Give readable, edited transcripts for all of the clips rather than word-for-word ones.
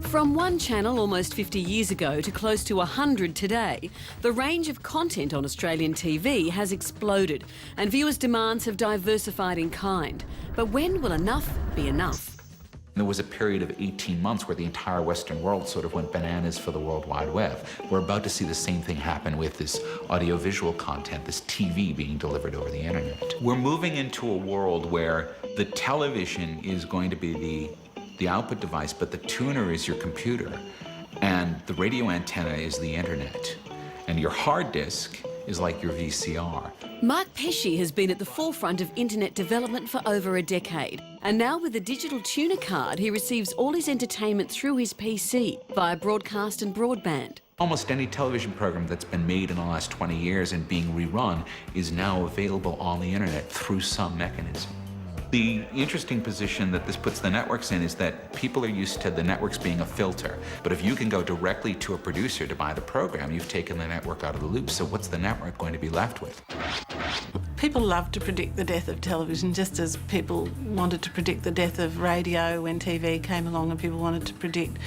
From one channel almost 50 years ago to close to 100 today, the range of content on Australian TV has exploded and viewers' demands have diversified in kind. But when will enough be enough? There was a period of 18 months where the entire Western world sort of went bananas for the World Wide Web. We're about to see the same thing happen with this audiovisual content, this TV being delivered over the internet. We're moving into a world where the television is going to be the output device, but the tuner is your computer, and the radio antenna is the internet, and your hard disk is like your VCR. Mark Pesce has been at the forefront of internet development for over a decade. And now with the digital tuner card, he receives all his entertainment through his PC via broadcast and broadband. Almost any television program that's been made in the last 20 years and being rerun is now available on the internet through some mechanism. The interesting position that this puts the networks in is that people are used to the networks being a filter. But if you can go directly to a producer to buy the program, you've taken the network out of the loop. So what's the network going to be left with? People love to predict the death of television, just as people wanted to predict the death of radio when TV came along, and people wanted to predict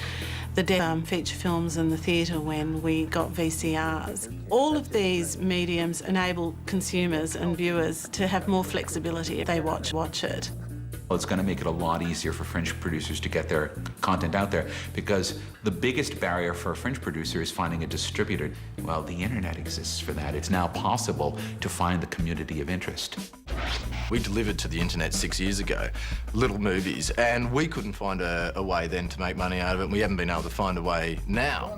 the death of feature films and the theatre when we got VCRs. All of these mediums enable consumers and viewers to have more flexibility if they watch it. It's going to make it a lot easier for fringe producers to get their content out there, because the biggest barrier for a fringe producer is finding a distributor. Well, the internet exists for that. It's now possible to find the community of interest. We delivered to the internet 6 years ago, little movies, and we couldn't find a way then to make money out of it, and we haven't been able to find a way now.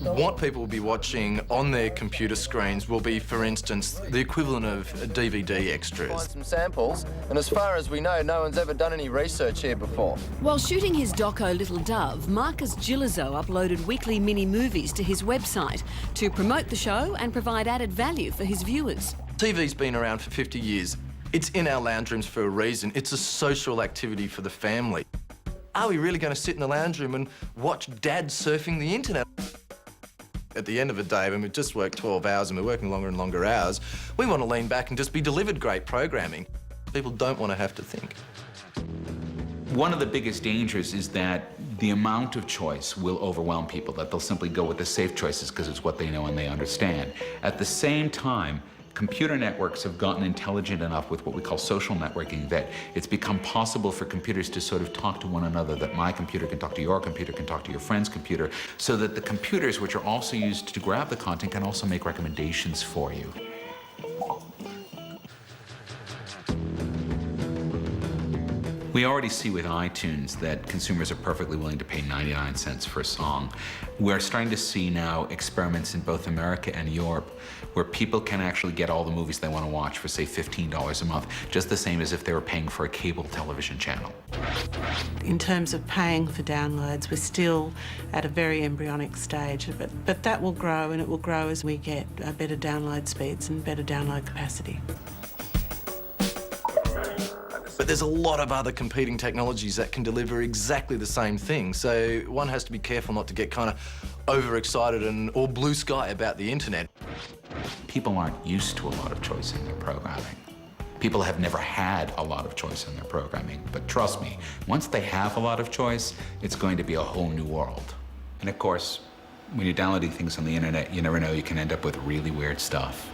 What people will be watching on their computer screens will be, for instance, the equivalent of DVD extras. Find some samples, and as far as we know, no one's ever done any research here before. While shooting his doco Little Dove, Marcus Gillizo uploaded weekly mini-movies to his website to promote the show and provide added value for his viewers. TV's been around for 50 years. It's in our lounge rooms for a reason. It's a social activity for the family. Are we really going to sit in the lounge room and watch Dad surfing the internet? At the end of the day, when we've just worked 12 hours and we're working longer and longer hours, we want to lean back and just be delivered great programming. People don't want to have to think. One of the biggest dangers is that the amount of choice will overwhelm people, that they'll simply go with the safe choices because it's what they know and they understand. At the same time, computer networks have gotten intelligent enough with what we call social networking that it's become possible for computers to sort of talk to one another, that my computer can talk to your computer, can talk to your friend's computer, so that the computers, which are also used to grab the content, can also make recommendations for you. We already see with iTunes that consumers are perfectly willing to pay 99 cents for a song. We're starting to see now experiments in both America and Europe where people can actually get all the movies they want to watch for, say, $15 a month, just the same as if they were paying for a cable television channel. In terms of paying for downloads, we're still at a very embryonic stage of it, but that will grow, and it will grow as we get better download speeds and better download capacity. But there's a lot of other competing technologies that can deliver exactly the same thing, so one has to be careful not to get kind of overexcited and or blue sky about the internet. People aren't used to a lot of choice in their programming. People have never had a lot of choice in their programming, but trust me, once they have a lot of choice, it's going to be a whole new world. And of course, when you're downloading things on the internet, you never know, you can end up with really weird stuff.